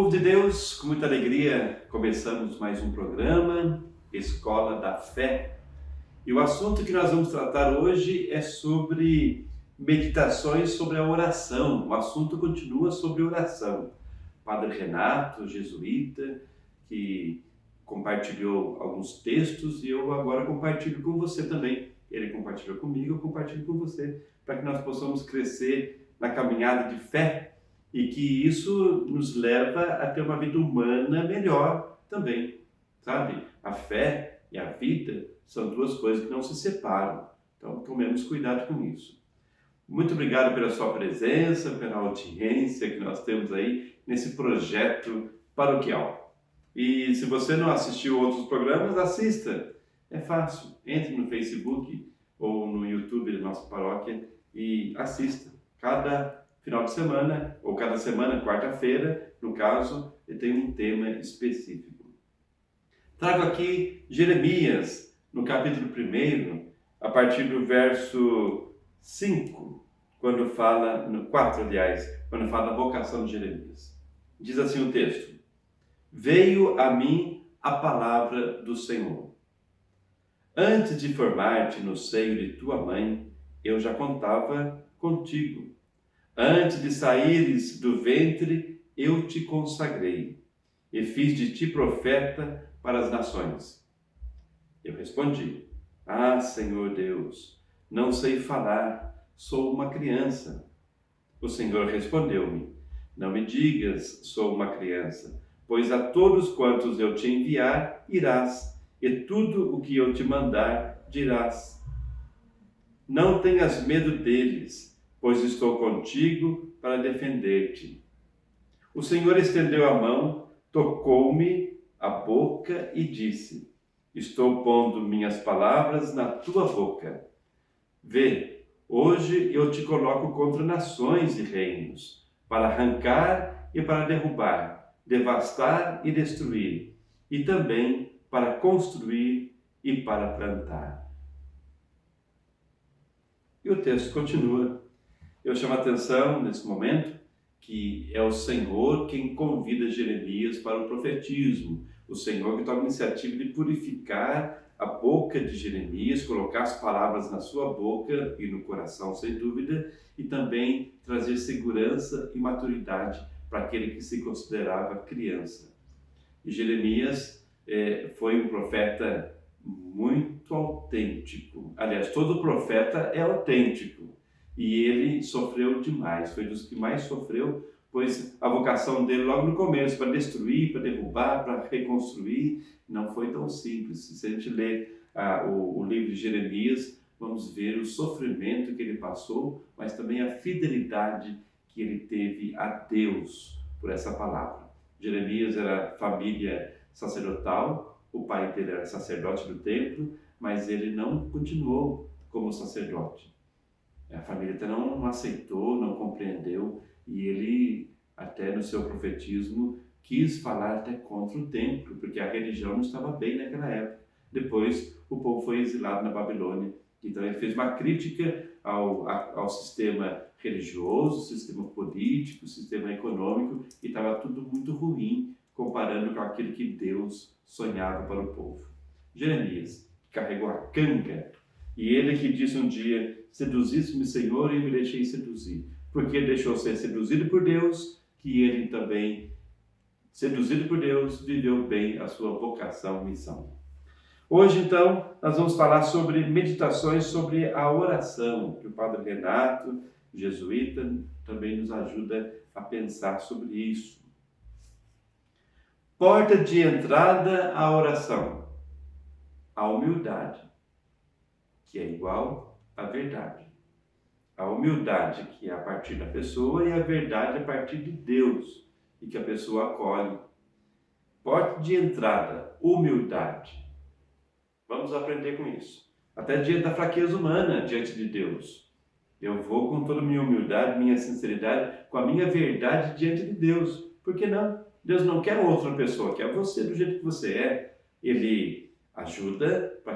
Povo de Deus, com muita alegria, começamos mais um programa, Escola da Fé. E o assunto que nós vamos tratar hoje é sobre meditações sobre a oração. O assunto continua sobre oração. Padre Renato, jesuíta, que compartilhou alguns textos e eu agora compartilho com você também. Ele compartilhou comigo, eu compartilho com você, para que nós possamos crescer na caminhada de fé e que isso nos leva a ter uma vida humana melhor também, sabe? A fé e a vida são duas coisas que não se separam, então tomemos cuidado com isso. Muito obrigado pela sua presença, pela audiência que nós temos aí nesse projeto paroquial. E se você não assistiu outros programas, assista. É fácil, entre no Facebook ou no YouTube da nossa paróquia e assista. Cada final de semana, ou cada semana, quarta-feira, no caso, tem um tema específico. Trago aqui Jeremias, no capítulo 1, a partir do verso 5, quando fala, no 4, aliás, quando fala da vocação de Jeremias. Diz assim o texto: Veio a mim a palavra do Senhor. Antes de formar-te no seio de tua mãe, eu já contava contigo. Antes de saíres do ventre, eu te consagrei e fiz de ti profeta para as nações. Eu respondi: Ah, Senhor Deus, não sei falar, sou uma criança. O Senhor respondeu-me: Não me digas, sou uma criança, pois a todos quantos eu te enviar, irás, e tudo o que eu te mandar, dirás. Não tenhas medo deles, pois estou contigo para defender-te. O Senhor estendeu a mão, tocou-me a boca e disse: Estou pondo minhas palavras na tua boca. Vê, hoje eu te coloco contra nações e reinos, para arrancar e para derrubar, devastar e destruir, e também para construir e para plantar. E o texto continua. Eu chamo a atenção nesse momento que é o Senhor quem convida Jeremias para o profetismo. O Senhor que toma a iniciativa de purificar a boca de Jeremias, colocar as palavras na sua boca e no coração, sem dúvida, e também trazer segurança e maturidade para aquele que se considerava criança. E Jeremias foi um profeta muito autêntico. Aliás, todo profeta é autêntico. E ele sofreu demais, foi dos que mais sofreu, pois a vocação dele logo no começo, para destruir, para derrubar, para reconstruir, não foi tão simples. Se a gente ler o livro de Jeremias, vamos ver o sofrimento que ele passou, mas também a fidelidade que ele teve a Deus por essa palavra. Jeremias era família sacerdotal, o pai dele era sacerdote do templo, mas ele não continuou como sacerdote. A família até não aceitou, não compreendeu, e ele, até no seu profetismo, quis falar até contra o templo, porque a religião não estava bem naquela época. Depois, o povo foi exilado na Babilônia. Então, ele fez uma crítica ao sistema religioso, sistema político, sistema econômico, e estava tudo muito ruim, comparando com aquilo que Deus sonhava para o povo. Jeremias carregou a canga, e ele que disse um dia: Seduziste-me, Senhor, e me deixei seduzir. Porque ele deixou ser seduzido por Deus, que ele também, seduzido por Deus, viveu bem a sua vocação e missão. Hoje, então, nós vamos falar sobre meditações sobre a oração, que o Padre Renato, jesuíta, também nos ajuda a pensar sobre isso. Porta de entrada à oração: a humildade, que é igual à verdade. A humildade que é a partir da pessoa e a verdade a partir de Deus e que a pessoa acolhe. Porta de entrada, humildade. Vamos aprender com isso. Até diante da fraqueza humana diante de Deus. Eu vou com toda a minha humildade, minha sinceridade, com a minha verdade diante de Deus. Por que não? Deus não quer outra pessoa, quer você do jeito que você é. Ele ajuda para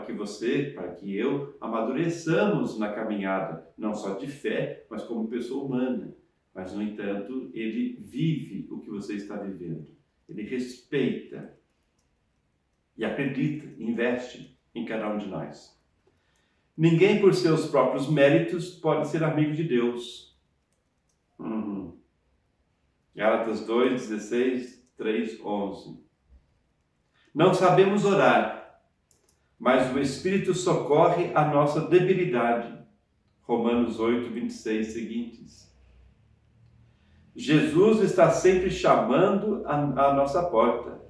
que eu amadureçamos na caminhada, não só de fé, mas como pessoa humana. Mas, no entanto, ele vive o que você está vivendo. Ele respeita e acredita, investe em cada um de nós. Ninguém, por seus próprios méritos, pode ser amigo de Deus. Gálatas 2, 16, 3, 11. Não sabemos orar, mas o Espírito socorre a nossa debilidade. Romanos 8, 26 seguintes. Jesus está sempre chamando a nossa porta.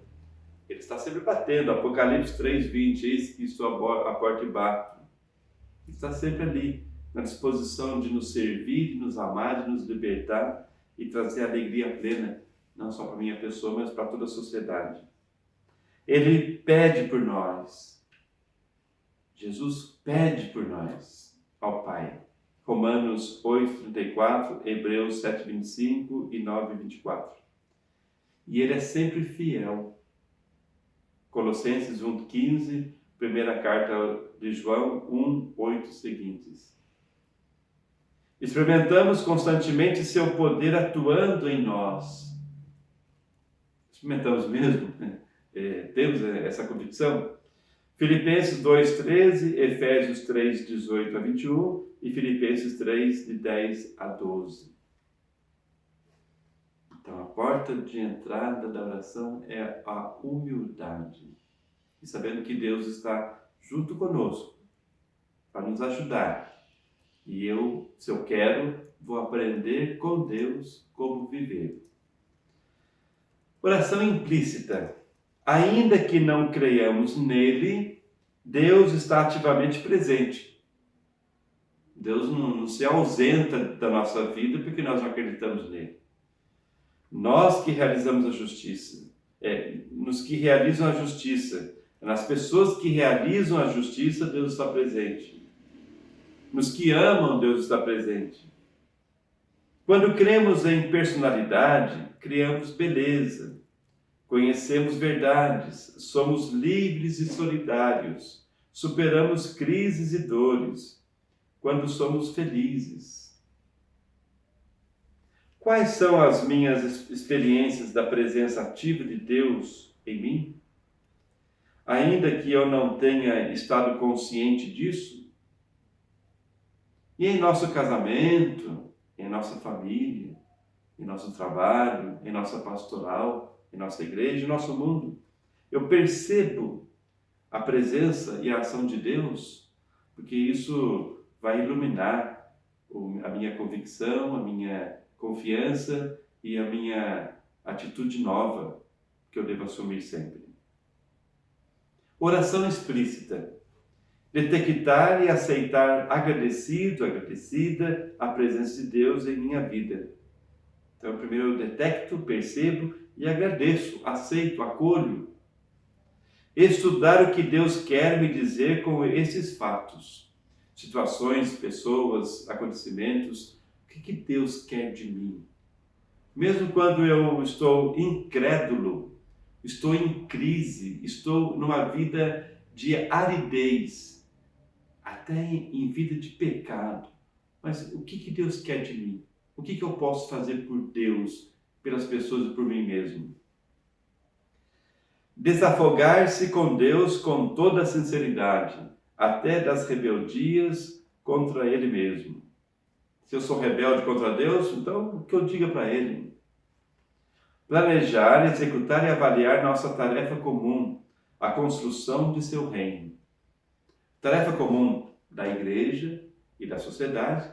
Ele está sempre batendo. Apocalipse 3, 20. Eis que estou à porta e bato. Ele está sempre ali, na disposição de nos servir, de nos amar, de nos libertar e trazer alegria plena, não só para a minha pessoa, mas para toda a sociedade. Ele pede por nós. Jesus pede por nós ao Pai. Romanos 8, 34, Hebreus 7, 25 e 9, 24. E Ele é sempre fiel. Colossenses 1, 15, primeira carta de João 1, 8 seguintes. Experimentamos constantemente seu poder atuando em nós. Experimentamos mesmo? Temos essa convicção? Filipenses 2, 13, Efésios 3, 18 a 21 e Filipenses 3, de 10 a 12. Então, a porta de entrada da oração é a humildade. E sabendo que Deus está junto conosco para nos ajudar. E eu, se eu quero, vou aprender com Deus como viver. Oração implícita. Ainda que não creiamos nele, Deus está ativamente presente. Deus não se ausenta da nossa vida porque nós não acreditamos nele. Nós que realizamos a justiça, nos que realizam a justiça, nas pessoas que realizam a justiça, Deus está presente. Nos que amam, Deus está presente. Quando cremos em personalidade, criamos beleza. Conhecemos verdades, somos livres e solidários, superamos crises e dores, quando somos felizes. Quais são as minhas experiências da presença ativa de Deus em mim? Ainda que eu não tenha estado consciente disso? E em nosso casamento, em nossa família, em nosso trabalho, em nossa pastoral, em nossa igreja, em nosso mundo, eu percebo a presença e a ação de Deus, porque isso vai iluminar a minha convicção, a minha confiança e a minha atitude nova que eu devo assumir sempre. Oração explícita. Detectar e aceitar agradecido, agradecida a presença de Deus em minha vida. Então, primeiro eu detecto, percebo e agradeço, aceito, acolho. Estudar o que Deus quer me dizer com esses fatos, situações, pessoas, acontecimentos. O que Deus quer de mim? Mesmo quando eu estou incrédulo, estou em crise, estou numa vida de aridez, até em vida de pecado. Mas o que Deus quer de mim? O que eu posso fazer por Deus, pelas pessoas e por mim mesmo? Desafogar-se com Deus com toda a sinceridade, até das rebeldias contra Ele mesmo. Se eu sou rebelde contra Deus, então o que eu diga para Ele? Planejar, executar e avaliar nossa tarefa comum, a construção de seu reino. Tarefa comum da igreja e da sociedade,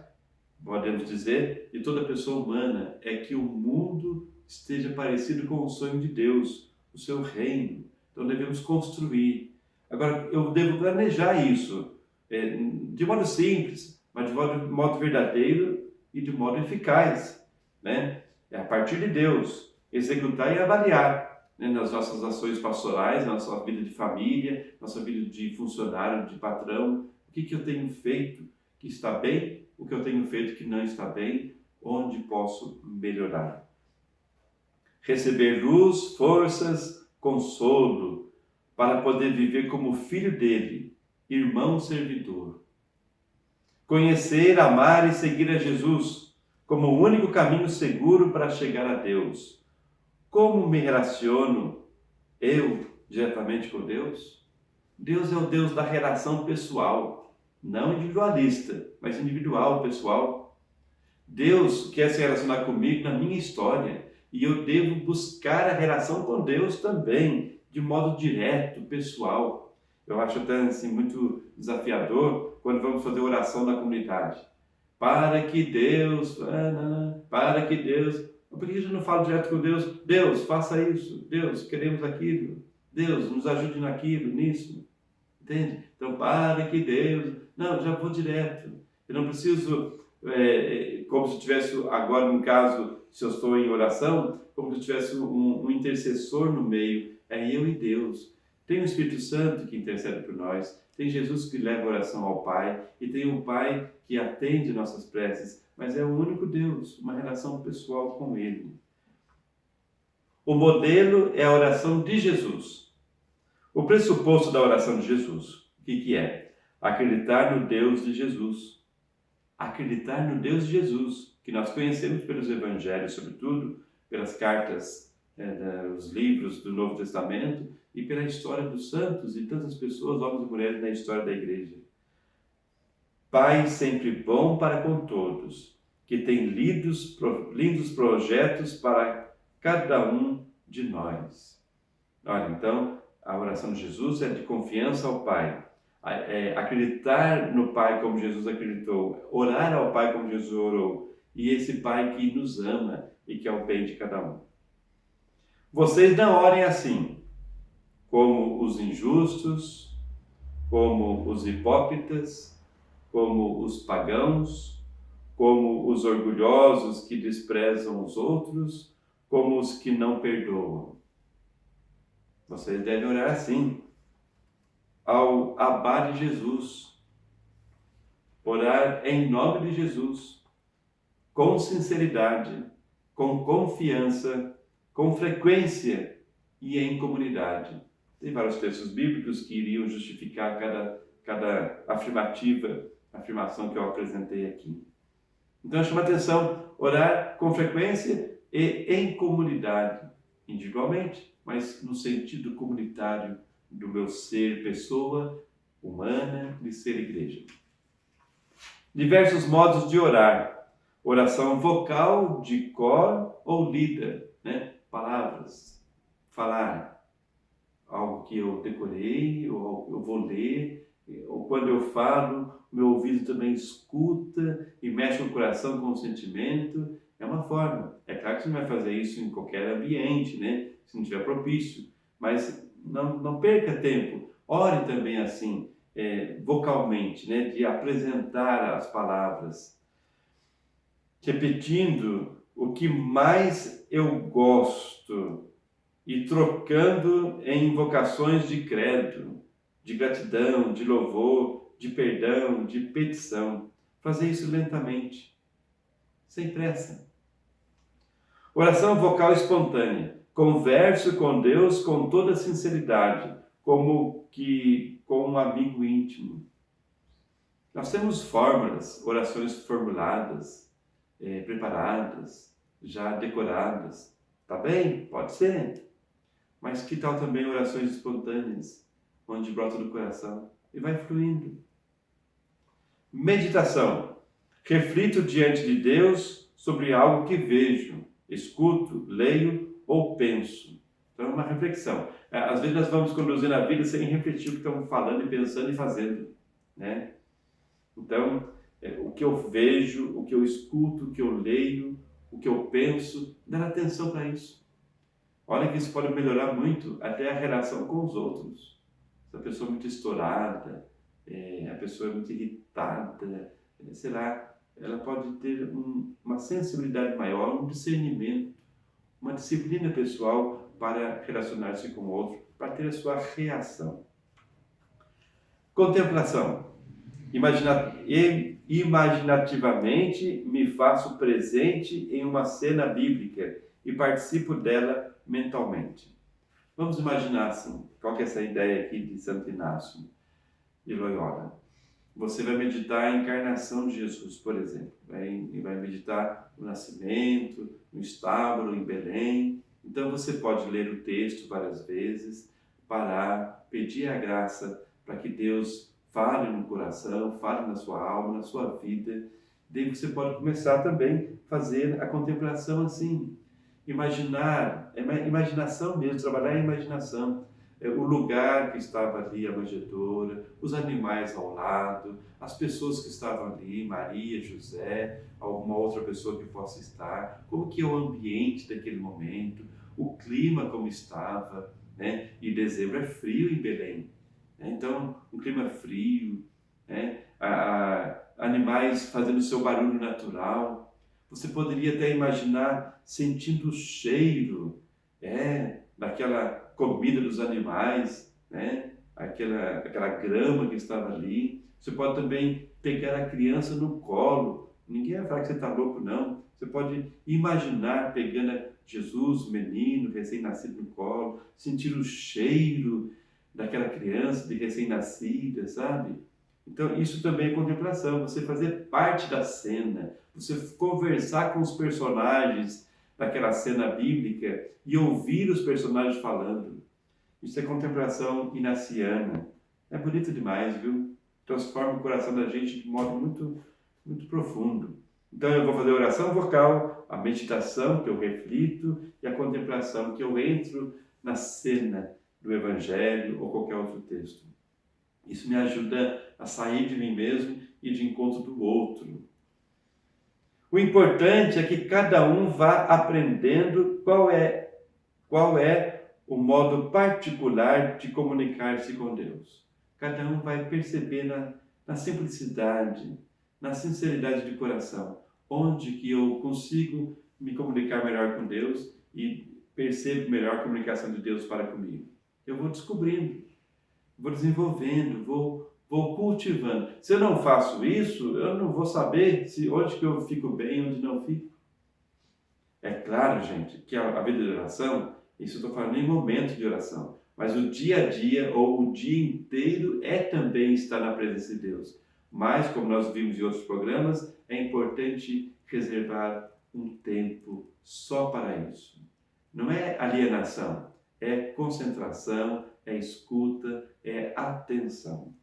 podemos dizer, de toda pessoa humana, é que o mundo esteja parecido com o sonho de Deus, o seu reino. Então devemos construir. Agora, eu devo planejar isso de modo simples, mas de modo verdadeiro e de modo eficaz, né? É a partir de Deus, executar e avaliar, né, nas nossas ações pastorais, na nossa vida de família, nossa vida de funcionário, de patrão. O que eu tenho feito que está bem, o que eu tenho feito que não está bem, onde posso melhorar. Receber luz, forças, consolo, para poder viver como filho dele, irmão servidor. Conhecer, amar e seguir a Jesus como o único caminho seguro para chegar a Deus. Como me relaciono eu diretamente com Deus? Deus é o Deus da relação pessoal, não individualista, mas individual, pessoal. Deus quer se relacionar comigo na minha história e eu devo buscar a relação com Deus também, de modo direto, pessoal. Eu acho até assim, muito desafiador quando vamos fazer oração na comunidade. Para que Deus, para que Deus. Por que a gente não fala direto com Deus? Deus, faça isso. Deus, queremos aquilo. Deus, nos ajude naquilo, nisso. Entende? Então, para que Deus. Não, já vou direto. Eu não preciso, como se tivesse, agora no caso, se eu estou em oração, como se tivesse um intercessor no meio. É eu e Deus. Tem o Espírito Santo que intercede por nós. Tem Jesus que leva a oração ao Pai. E tem o Pai que atende nossas preces. Mas é o único Deus, uma relação pessoal com Ele. O modelo é a oração de Jesus. O pressuposto da oração de Jesus, o que é? Acreditar no Deus de Jesus. Acreditar no Deus de Jesus, que nós conhecemos pelos evangelhos, sobretudo, pelas cartas, os livros do Novo Testamento e pela história dos santos e tantas pessoas, homens e mulheres, na história da igreja. Pai sempre bom para com todos, que tem lindos projetos para cada um de nós. Olha, então, a oração de Jesus é de confiança ao Pai. Acreditar no Pai como Jesus acreditou, orar ao Pai como Jesus orou, e esse Pai que nos ama e que é o bem de cada um. Vocês não orem assim, como os injustos, como os hipócritas, como os pagãos, como os orgulhosos que desprezam os outros, como os que não perdoam. Vocês devem orar assim, ao Abá de Jesus. Orar em nome de Jesus, com sinceridade, com confiança, com frequência e em comunidade. Tem vários textos bíblicos que iriam justificar cada afirmação que eu apresentei aqui. Então, chama atenção, orar com frequência e em comunidade, individualmente, mas no sentido comunitário do meu ser pessoa humana, de ser igreja. Diversos modos de orar. Oração vocal, de cor ou lida, palavras, falar algo que eu decorei, ou eu vou ler, ou quando eu falo, meu ouvido também escuta e mexe o coração com o sentimento. É uma forma. É claro que você não vai fazer isso em qualquer ambiente, se não estiver propício, mas não perca tempo. Ore também assim, vocalmente, de apresentar as palavras, repetindo o que mais eu gosto e trocando em invocações de credo, de gratidão, de louvor, de perdão, de petição. Fazer isso lentamente, sem pressa. Oração vocal espontânea. Converso com Deus com toda sinceridade, como que com um amigo íntimo. Nós temos fórmulas, orações formuladas, preparadas, já decoradas. Tá bem? Pode ser. Mas que tal também orações espontâneas, onde brota do coração e vai fluindo? Meditação. Reflito diante de Deus sobre algo que vejo, escuto, leio ou penso. Então é uma reflexão. Às vezes nós vamos conduzindo a vida sem refletir o que estamos falando e pensando e fazendo, Então, o que eu vejo, o que eu escuto, o que eu leio, o que eu penso, dar atenção para isso. Olha que isso pode melhorar muito até a relação com os outros. Se a pessoa é muito estourada, a pessoa é muito irritada, sei lá, ela pode ter uma sensibilidade maior, um discernimento, uma disciplina pessoal para relacionar-se com o outro, para ter a sua reação. Contemplação. Imaginativamente me faço presente em uma cena bíblica e participo dela mentalmente. Vamos imaginar assim, qual que é essa ideia aqui de Santo Inácio de Loyola? Você vai meditar a encarnação de Jesus, por exemplo. Vai meditar o nascimento, no estábulo, em Belém. Então você pode ler o texto várias vezes, parar, pedir a graça para que Deus fale no coração, fale na sua alma, na sua vida. Daí você pode começar também a fazer a contemplação assim. Imaginar, imaginação mesmo, trabalhar a imaginação. O lugar que estava ali, a manjedoura, os animais ao lado, as pessoas que estavam ali, Maria, José, alguma outra pessoa que possa estar, como que é o ambiente daquele momento, o clima como estava, né? E dezembro é frio em Belém, né? Então, um clima frio, né? Animais fazendo seu barulho natural. Você poderia até imaginar sentindo o cheiro, daquela comida dos animais, né? Aquela grama que estava ali. Você pode também pegar a criança no colo. Ninguém vai falar que você está louco, não. Você pode imaginar pegando Jesus, o menino, recém-nascido no colo, sentir o cheiro daquela criança, de recém-nascida, sabe? Então, isso também é contemplação, você fazer parte da cena, você conversar com os personagens daquela cena bíblica e ouvir os personagens falando. Isso é contemplação inaciana. É bonito demais, viu? Transforma o coração da gente de modo muito, muito profundo. Então eu vou fazer a oração vocal, a meditação que eu reflito e a contemplação que eu entro na cena do Evangelho ou qualquer outro texto. Isso me ajuda a sair de mim mesmo e de encontro do outro. O importante é que cada um vá aprendendo qual é o modo particular de comunicar-se com Deus. Cada um vai perceber na simplicidade, na sinceridade de coração, onde que eu consigo me comunicar melhor com Deus e percebo melhor a comunicação de Deus para comigo. Eu vou descobrindo, vou desenvolvendo, vou cultivando. Se eu não faço isso, eu não vou saber onde que eu fico bem e onde não fico. É claro, gente, que a vida de oração, isso eu estou falando em momento de oração, mas o dia a dia ou o dia inteiro é também estar na presença de Deus. Mas, como nós vimos em outros programas, é importante reservar um tempo só para isso. Não é alienação, é concentração, é escuta, é atenção.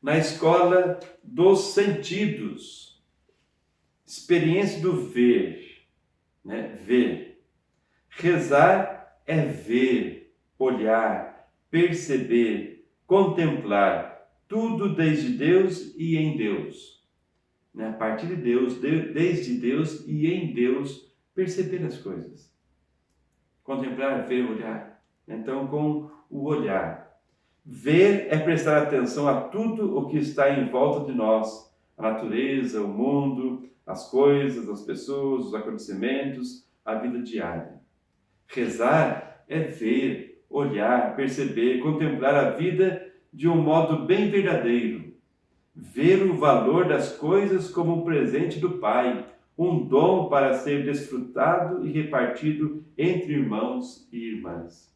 Na escola dos sentidos, experiência do ver, né? Ver. Rezar é ver, olhar, perceber, contemplar, tudo desde Deus e em Deus. Né? A partir de Deus, desde Deus e em Deus, perceber as coisas. Contemplar, ver, olhar. Então, com o olhar. Ver é prestar atenção a tudo o que está em volta de nós, a natureza, o mundo, as coisas, as pessoas, os acontecimentos, a vida diária. Rezar é ver, olhar, perceber, contemplar a vida de um modo bem verdadeiro. Ver o valor das coisas como um presente do Pai, um dom para ser desfrutado e repartido entre irmãos e irmãs.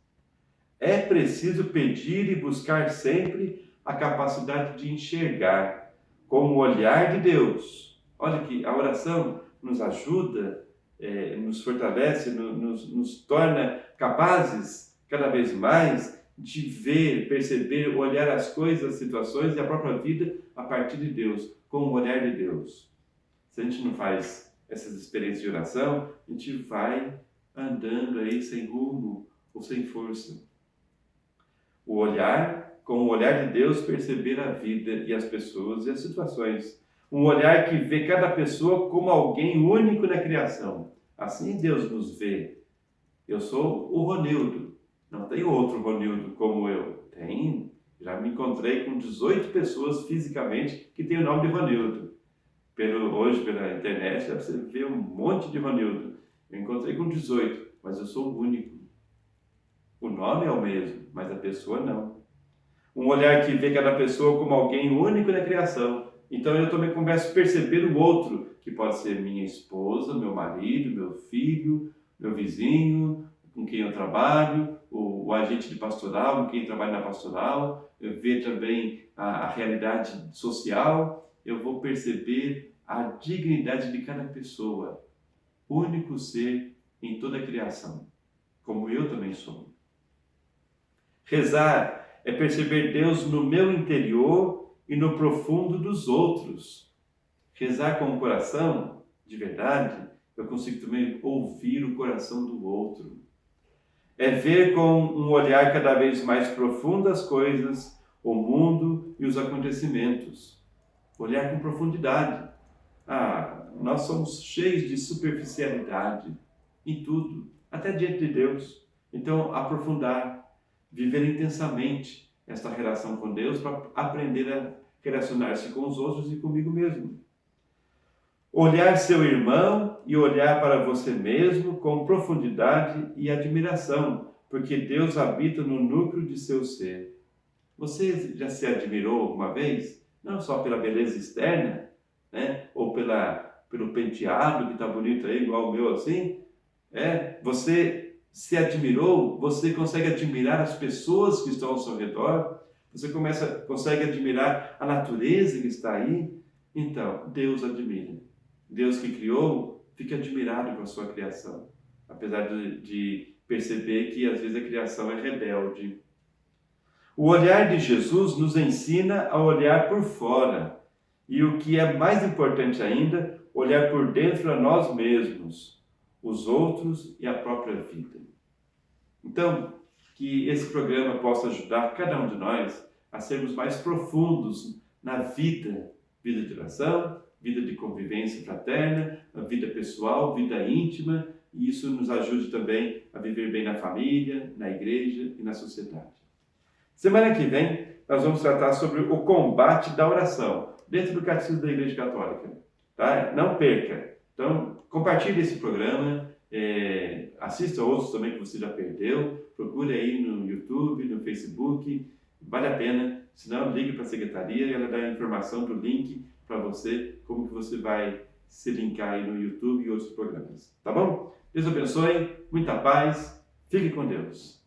É preciso pedir e buscar sempre a capacidade de enxergar com o olhar de Deus. Olha que a oração nos ajuda, nos fortalece, nos torna capazes cada vez mais de ver, perceber, olhar as coisas, as situações e a própria vida a partir de Deus, com o olhar de Deus. Se a gente não faz essas experiências de oração, a gente vai andando aí sem rumo ou sem força. O olhar, com o olhar de Deus, perceber a vida e as pessoas e as situações. Um olhar que vê cada pessoa como alguém único na criação. Assim Deus nos vê. Eu sou o Ronildo. Não tem outro Ronildo como eu. Tem. Já me encontrei com 18 pessoas fisicamente que têm o nome de Ronildo. Hoje, pela internet, dá para você ver um monte de Ronildo. Eu encontrei com 18, mas eu sou o único. O nome é o mesmo, mas a pessoa não. Um olhar que vê cada pessoa como alguém único na criação. Então eu também começo a perceber o outro, que pode ser minha esposa, meu marido, meu filho, meu vizinho, com quem eu trabalho, o agente de pastoral, com quem trabalha na pastoral. Eu vejo também a realidade social. Eu vou perceber a dignidade de cada pessoa. Único ser em toda a criação, como eu também sou. Rezar é perceber Deus no meu interior e no profundo dos outros. Rezar com o coração, de verdade, eu consigo também ouvir o coração do outro. É ver com um olhar cada vez mais profundo as coisas, o mundo e os acontecimentos. Olhar com profundidade. Nós somos cheios de superficialidade em tudo, até diante de Deus. Então, aprofundar, viver intensamente esta relação com Deus para aprender a relacionar-se com os outros e comigo mesmo. Olhar seu irmão e olhar para você mesmo com profundidade e admiração, porque Deus habita no núcleo de seu ser. Você já se admirou alguma vez? Não só pela beleza externa, né? Ou pelo penteado que está bonito aí, igual o meu assim. Você se admirou? Você consegue admirar as pessoas que estão ao seu redor? Você consegue admirar a natureza que está aí? Então, Deus admira. Deus que criou, fica admirado com a sua criação, apesar de perceber que às vezes a criação é rebelde. O olhar de Jesus nos ensina a olhar por fora e, o que é mais importante ainda, olhar por dentro a nós mesmos, os outros e a própria vida. Então, que esse programa possa ajudar cada um de nós a sermos mais profundos na vida de oração, vida de convivência fraterna, a vida pessoal, vida íntima, e isso nos ajude também a viver bem na família, na igreja e na sociedade. Semana que vem, nós vamos tratar sobre o combate da oração, dentro do Catecismo da Igreja Católica. Tá? Não perca! Então, compartilhe esse programa, assista outros também que você já perdeu, procure aí no YouTube, no Facebook, vale a pena, senão ligue para a secretaria e ela dá a informação do link para você, como que você vai se linkar aí no YouTube e outros programas. Tá bom? Deus abençoe, muita paz, fique com Deus.